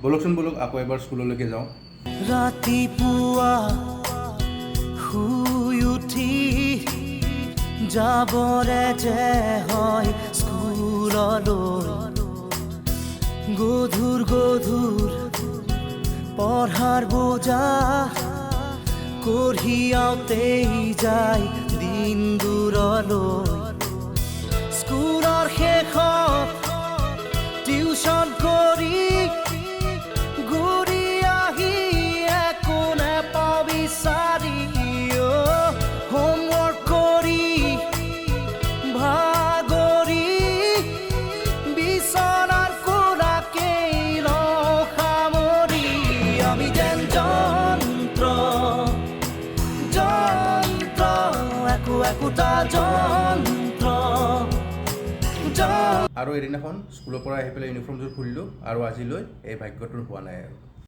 বলকচোন বলক আকৌ এবাৰ স্কুললৈকে যাওঁ। ৰাতিপুৱা শুই উঠি যাবৰে যে হয় স্কুললৈ, গধুৰ গধুৰ পঢ়াৰ বোজা কঢ়িয়াওঁতেই যায় দিন দূৰলৈ। স্কুলৰ শেষত টিউচন কৰি ঘূৰি আহি একো নেপাওঁ বিচাৰি, হোমৱৰ্ক কৰি ভাগৰি বিচনাৰ কোলাকেই লওঁ সামৰি। আমি যেন যন্ত্ৰ যন্ত্ৰ, একো একোটা যন্ত্ৰ। আৰু এদিনাখন স্কুলৰ পৰা আহি পেলাই ইউনিফৰ্মযোৰ খুলিলোঁ আৰু আজিলৈ এই ভাগ্যটোৰ হোৱা নাই আৰু।